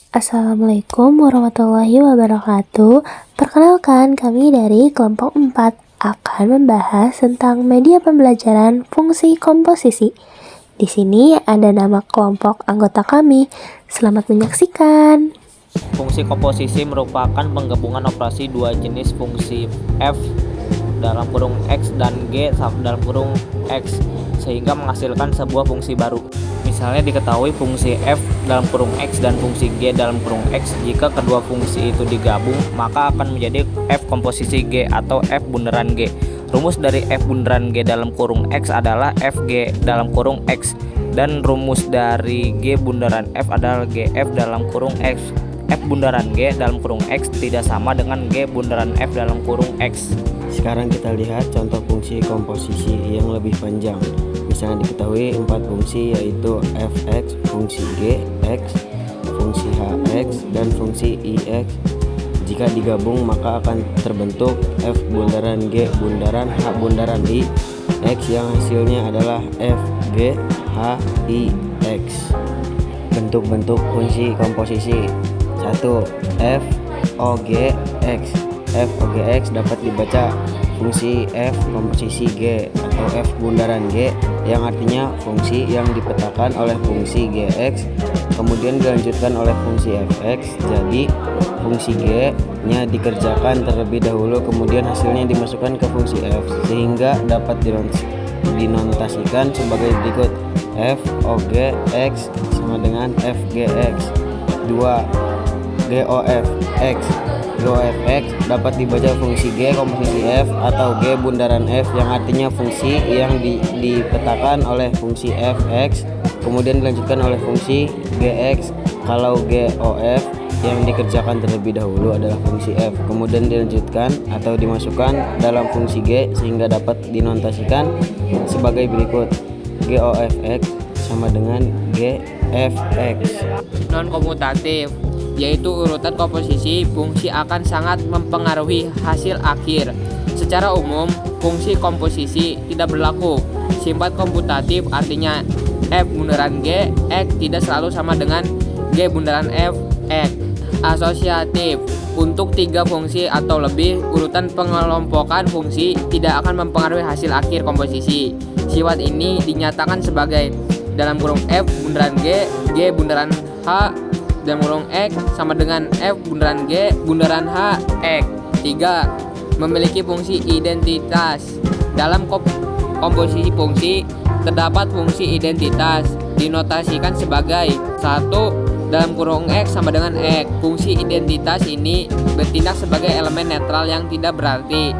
Assalamualaikum warahmatullahi wabarakatuh. Perkenalkan, kami dari kelompok 4 akan membahas tentang media pembelajaran fungsi komposisi. Di sini ada nama kelompok anggota kami. Selamat menyaksikan. Fungsi komposisi merupakan penggabungan operasi dua jenis fungsi f dalam kurung x dan g dalam kurung x sehingga menghasilkan sebuah fungsi baru. Misalnya diketahui fungsi f dalam kurung x dan fungsi g dalam kurung x, jika kedua fungsi itu digabung maka akan menjadi f komposisi g atau f bundaran g. Rumus dari f bundaran g dalam kurung x adalah fg dalam kurung x, dan rumus dari g bundaran f adalah gf dalam kurung x. F bundaran G dalam kurung X tidak sama dengan G bundaran F dalam kurung X. Sekarang kita lihat contoh fungsi komposisi yang lebih panjang. Misalnya diketahui 4 fungsi, yaitu fx, fungsi g, x, fungsi hx, dan fungsi ix. Jika digabung maka akan terbentuk f bundaran g bundaran h bundaran i x yang hasilnya adalah fg h i x. Bentuk-bentuk fungsi komposisi: 1. F OG X. F OG X dapat dibaca fungsi f komposisi G atau f bundaran G, yang artinya fungsi yang dipetakan oleh fungsi Gx kemudian dilanjutkan oleh fungsi fx. Jadi fungsi G nya dikerjakan terlebih dahulu kemudian hasilnya dimasukkan ke fungsi f, sehingga dapat dinotasikan sebagai berikut: f OG X sama dengan fgx. 2. GOF X. GOF X dapat dibaca fungsi G komposisi F atau G bundaran F, yang artinya fungsi yang dipetakan oleh fungsi Fx kemudian dilanjutkan oleh fungsi Gx. Kalau GOF yang dikerjakan terlebih dahulu adalah fungsi F kemudian dilanjutkan atau dimasukkan dalam fungsi G, sehingga dapat dinotasikan sebagai berikut: GOF X sama dengan GFX. Non-komutatif, yaitu urutan komposisi fungsi akan sangat mempengaruhi hasil akhir. Secara umum, fungsi komposisi tidak berlaku. Sifat komutatif artinya f bundaran g x tidak selalu sama dengan g bundaran f x. Asosiatif, untuk 3 fungsi atau lebih, urutan pengelompokan fungsi tidak akan mempengaruhi hasil akhir komposisi. Sifat ini dinyatakan sebagai dalam kurung f bundaran g, g bundaran h dalam kurung x sama dengan f bundaran g bundaran h x. 3. Memiliki fungsi identitas. Dalam komposisi fungsi terdapat fungsi identitas dinotasikan sebagai 1 dalam kurung x sama dengan x. Fungsi identitas ini bertindak sebagai elemen netral yang tidak berarti.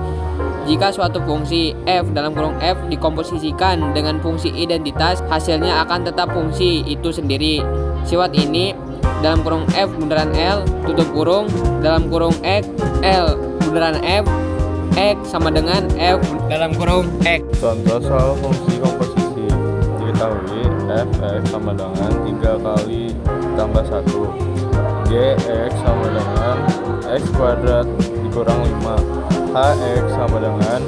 Jika suatu fungsi f dalam kurung f dikomposisikan dengan fungsi identitas, hasilnya akan tetap fungsi itu sendiri. Sifat ini dalam kurung f bundaran l tutup kurung dalam kurung x l bundaran f x sama dengan f dalam kurung x. Contoh soal fungsi komposisi: diketahui fx sama dengan 3 kali tambah 1, gx sama dengan x kuadrat dikurang 5, hx sama dengan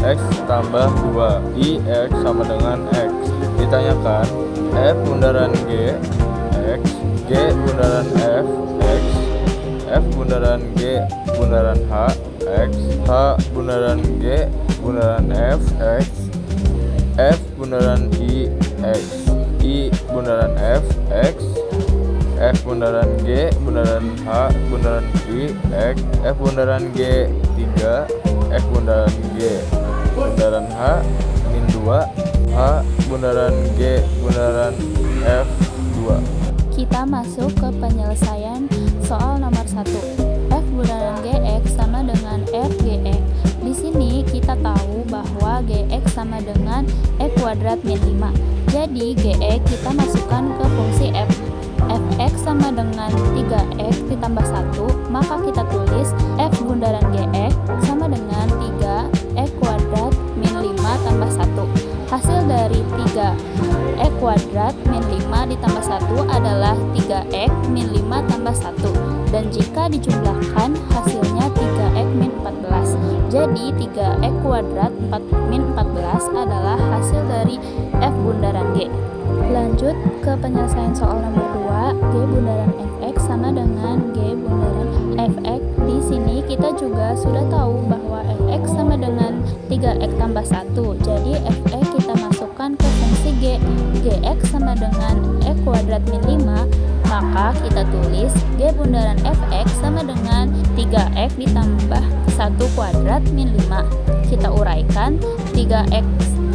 x tambah 2, ix sama dengan x. Ditanyakan f bundaran g x, g bundaran f x, f bundaran g bundaran h x, h bundaran g bundaran f x, f bundaran i x, i bundaran f x, f bundaran g bundaran h bundaran i x, f bundaran g 3, f bundaran g bundaran h min 2, h bundaran g bundaran f 2. Kita masuk ke penyelesaian soal nomor 1. F bundaran Gx sama dengan Fgx. Di sini kita tahu bahwa Gx sama dengan x kuadrat min 5. Jadi Gx kita masukkan ke fungsi f. Fx sama dengan 3x ditambah 1, maka kita tulis f bundaran Gx sama dengan 3x kuadrat min 5 tambah 1. Hasil dari 3x kuadrat min 5 ditambah 1 adalah 3x min 5 tambah 1. Dan jika dijumlahkan hasilnya 3x min 14. Jadi 3x kuadrat min 14 adalah hasil dari f bundaran G. Lanjut ke penyelesaian soal nomor 2, G bundaran fx sama dengan G bundaran fx. Di sini kita juga sudah tahu bahwa fx sama dengan 3x tambah 1. Jadi fx kita masukkan ke fungsi G. Gx sama dengan e kuadrat min 5. Maka kita tulis G bundaran fx sama dengan 3x ditambah 1 kuadrat min 5. Kita uraikan 3x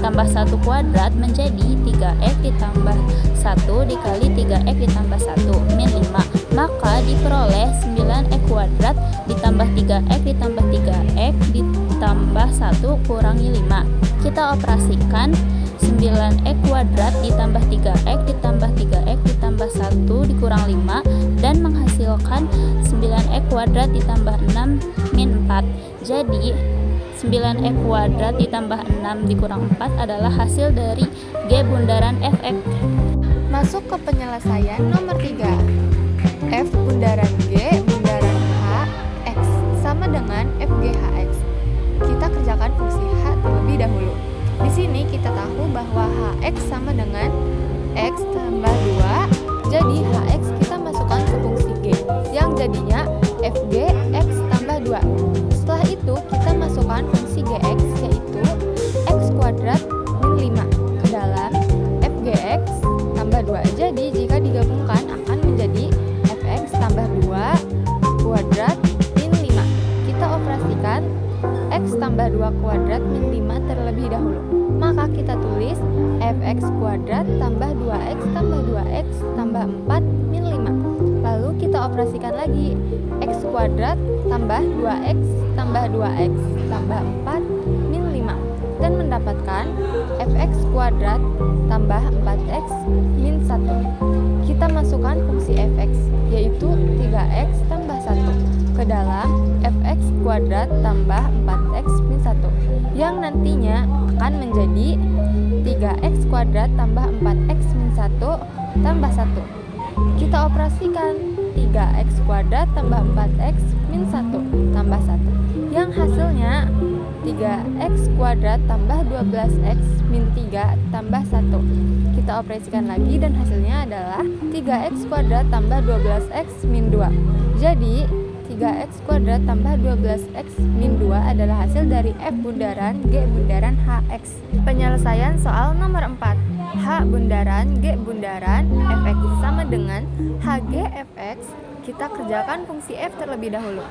tambah 1 kuadrat menjadi 3x ditambah 1 dikali 3x ditambah 1 min 5. Maka diperoleh 9x kuadrat ditambah 3x ditambah 3x ditambah 1 kurangi 5. Kita operasikan 9x kuadrat ditambah 3x ditambah 3x ditambah 1 dikurang 5 dan menghasilkan 9x kuadrat ditambah 6 min 4. Jadi 9x kuadrat ditambah 6 dikurang 4 adalah hasil dari G bundaran fx. Masuk ke penyelesaian nomor 3. F bundaran G bundaran H X sama dengan FGHX. Kita kerjakan fungsi H terlebih dahulu. Di sini kita tahu bahwa Hx sama dengan X tambah 2. Jadi Hx kita masukkan ke fungsi G yang jadinya Fg X tambah 2. Setelah itu kita masukkan fungsi Gx yaitu X kuadrat min 5 ke dalam Fgx tambah 2. Jadi jika digabungkan akan menjadi Fx tambah 2 kuadrat min 5. Kita operasikan X tambah 2 kuadrat min 5 terlebih dahulu. Maka kita tulis Fx kuadrat tambah 2x tambah 2x tambah 4 min 5. Lalu kita operasikan lagi X kuadrat tambah 2x tambah 2x tambah 4 min 5 dan mendapatkan Fx kuadrat tambah 4x min 1. Kita masukkan fungsi Fx yaitu 3x tambah 1 ke dalam Fx kuadrat tambah 4x min 1 yang nantinya akan menjadi 3x kuadrat tambah 4x min 1 tambah 1. Kita operasikan 3x kuadrat tambah 4x min 1 tambah 1 yang hasilnya 3x kuadrat tambah 12x min 3 tambah 1. Kita operasikan lagi dan hasilnya adalah 3x kuadrat tambah 12x min 2. Jadi 3x kuadrat tambah 12x min 2 adalah hasil dari F bundaran G bundaran HX. Penyelesaian soal nomor 4. H bundaran G bundaran Fx sama dengan Hg Fx. Kita kerjakan fungsi F terlebih dahulu.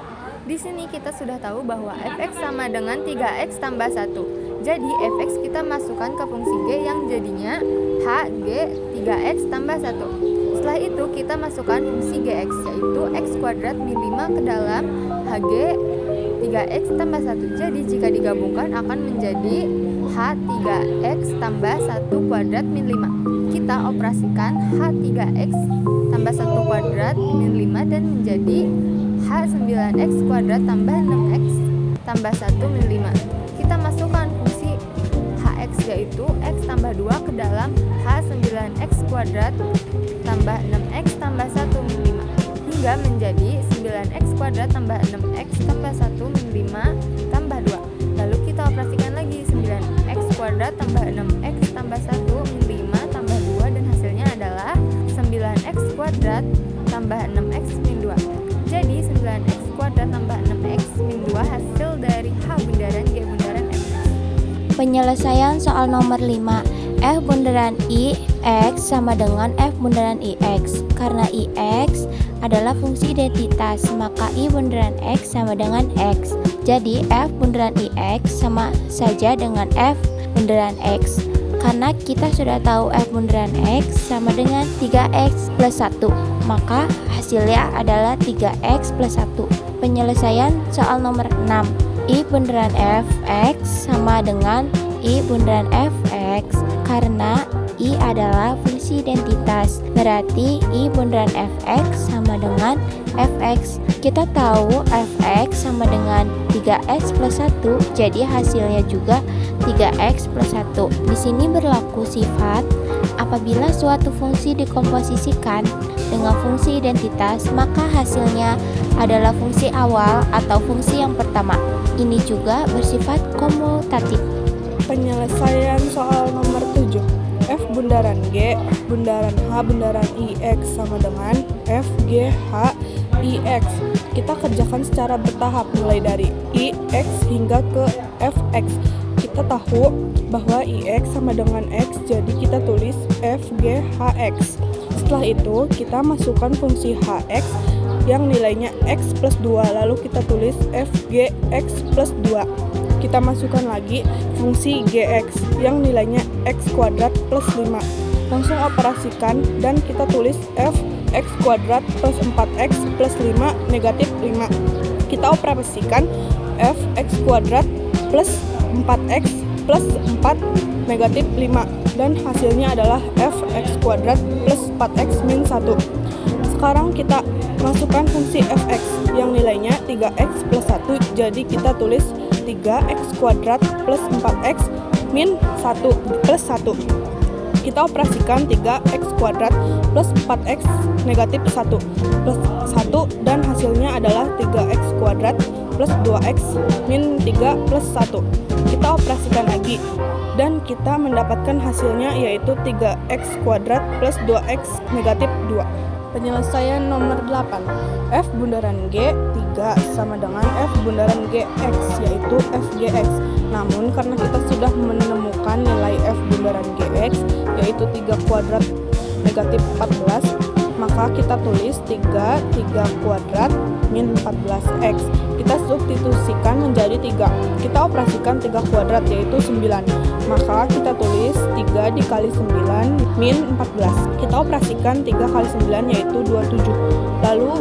Di sini kita sudah tahu bahwa Fx sama dengan 3x tambah 1. Jadi Fx kita masukkan ke fungsi G yang jadinya Hg 3x tambah 1. Setelah itu kita masukkan fungsi Gx yaitu x kuadrat min 5 ke dalam Hg 3x tambah 1. Jadi jika digabungkan akan menjadi H3x tambah 1 kuadrat min 5. Kita operasikan H3x tambah 1 kuadrat min 5 dan menjadi H9x kuadrat tambah 6x tambah 1 min 5. Kita masukkan fungsi Hx yaitu x tambah 2 ke dalam H9x kuadrat tambah 6x tambah 1 min 5 hingga menjadi 9x kuadrat tambah 6x tambah 1 min 5 tambah 2. Lalu kita operasikan lagi 9x kuadrat tambah 6x tambah 1 min 5 tambah 2 dan hasilnya adalah 9x kuadrat tambah 6x min 2. Jadi 9x kuadrat tambah 6x min 2 hasil dari H bundaran G bundaran F. Penyelesaian soal nomor 5. F bundaran I X sama dengan F bundaran IX. Karena IX adalah fungsi identitas, maka I bundaran X sama dengan X. Jadi F bundaran IX sama saja dengan F bundaran X. Karena kita sudah tahu F bundaran X sama dengan 3X plus 1, maka hasilnya adalah 3X plus 1. Penyelesaian soal nomor 6. I bundaran Fx sama dengan I bundaran Fx. Karena I adalah fungsi identitas, berarti I bundaran Fx sama dengan Fx. Kita tahu Fx sama dengan 3x plus 1, jadi hasilnya juga 3x plus 1. Di sini berlaku sifat apabila suatu fungsi dikomposisikan dengan fungsi identitas, maka hasilnya adalah fungsi awal atau fungsi yang pertama. Ini juga bersifat komutatif. Penyelesaian soal nomor 7. F bundaran G bundaran H bundaran IX sama dengan F, G, H, IX. Kita kerjakan secara bertahap mulai dari IX hingga ke FX. Kita tahu bahwa IX sama dengan X, jadi kita tulis F, G, HX. Setelah itu kita masukkan fungsi HX yang nilainya X plus 2, lalu kita tulis F, G, X plus 2. Kita masukkan lagi fungsi GX yang nilainya X kuadrat plus 5. Langsung operasikan dan kita tulis F X kuadrat plus 4X plus 5 negatif 5. Kita operasikan F X kuadrat plus 4X plus 4 negatif 5 dan hasilnya adalah F X kuadrat plus 4X min 1. Sekarang kita masukkan fungsi Fx yang nilainya 3X plus 1, jadi kita tulis 3X kuadrat plus 4X min 1 plus 1. Kita operasikan 3X kuadrat plus 4X negatif 1 plus 1 dan hasilnya adalah 3X kuadrat plus 2X min 3 plus 1. Kita operasikan lagi dan kita mendapatkan hasilnya yaitu 3X kuadrat plus 2X negatif 2. Penyelesaian nomor 8. F bundaran G 3 sama dengan F bundaran GX yaitu FGX. Namun karena kita sudah menemukan nilai F bundaran GX yaitu 3 kuadrat negatif 14, maka kita tulis 3 kuadrat min 14X. Kita substitusikan menjadi 3. Kita operasikan 3 kuadrat yaitu 9. Maka kita tulis 3 dikali 9 min 14. Kita operasikan 3 kali 9 yaitu 27. Lalu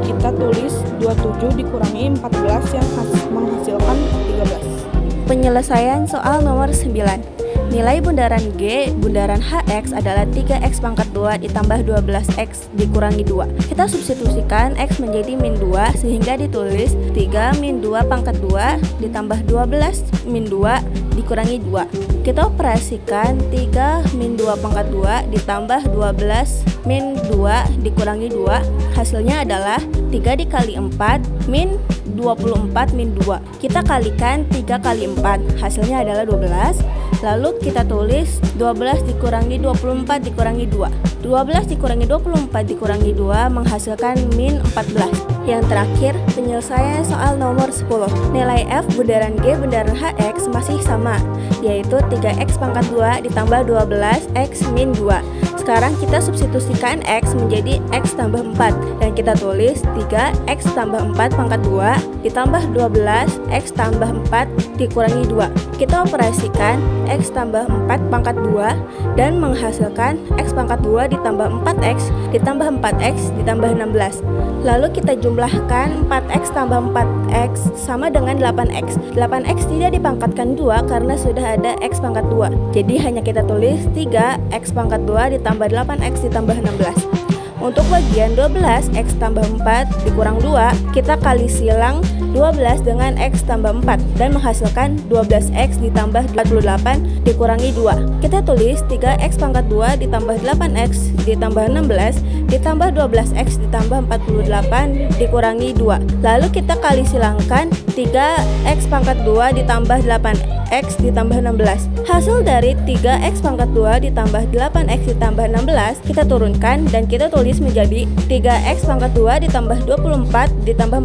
kita tulis 27 dikurangi 14 yang menghasilkan 13. Penyelesaian soal nomor 9. Nilai bundaran G bundaran HX adalah 3X pangkat 2 ditambah 12X dikurangi 2. Kita substitusikan X menjadi min 2 sehingga ditulis 3 min 2 pangkat 2 ditambah 12 min 2 dikurangi 2. Kita operasikan 3 min 2 pangkat 2 ditambah 12 min 2 dikurangi 2. Hasilnya adalah 3 dikali 4 min 24 min 2. Kita kalikan 3 kali 4, hasilnya adalah 12. Lalu kita tulis 12 dikurangi 24 dikurangi 2. 12 dikurangi 24 dikurangi 2 menghasilkan min 14. Yang terakhir, penyelesaian soal nomor 10. Nilai F bundaran G bundaran HX masih sama, yaitu 3X pangkat 2 ditambah 12X min 2. Sekarang kita substitusikan X menjadi X tambah 4 dan kita tulis 3X tambah 4 pangkat 2 ditambah 12X tambah 4 dikurangi 2. Kita operasikan X tambah 4 pangkat 2 dan menghasilkan X pangkat 2 ditambah 4X ditambah 4X ditambah 16. Lalu kita jumlahkan 4X tambah 4X sama dengan 8X. 8X tidak dipangkatkan 2 karena sudah ada X pangkat 2. Jadi hanya kita tulis 3X pangkat 2 ditambah 8X ditambah 16. Untuk bagian 12X tambah 4 dikurang 2, kita kali silang 12 dengan X tambah 4 dan menghasilkan 12X ditambah 48 dikurangi 2. Kita tulis 3X pangkat 2 ditambah 8X ditambah 16 ditambah 12X ditambah 48 dikurangi 2. Lalu kita kali silangkan 3X pangkat 2 ditambah 8X ditambah 16. Hasil dari 3X pangkat 2 ditambah 8X ditambah 16 kita turunkan dan kita tulis menjadi 3X pangkat 2 ditambah 24 ditambah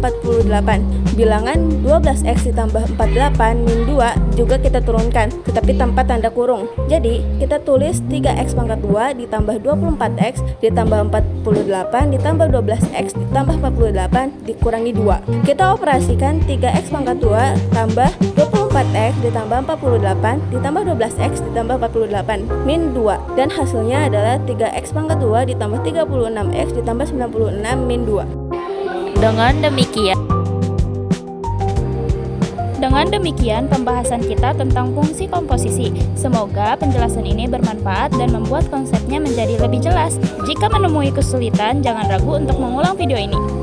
48. Bilangan 12X ditambah 48 min 2 juga kita turunkan, tetapi tanpa tanda kurung. Jadi kita tulis 3X pangkat 2 ditambah 24X ditambah 48 ditambah 12X ditambah 48 dikurangi 2. Kita operasikan 3X pangkat 2 tambah 24X ditambah 48 ditambah 12X ditambah 48 min 2 dan hasilnya adalah 3X pangkat 2 ditambah 36X ditambah 96 min 2. Dengan demikian pembahasan kita tentang fungsi komposisi. Semoga penjelasan ini bermanfaat dan membuat konsepnya menjadi lebih jelas. Jika menemui kesulitan, jangan ragu untuk mengulang video ini.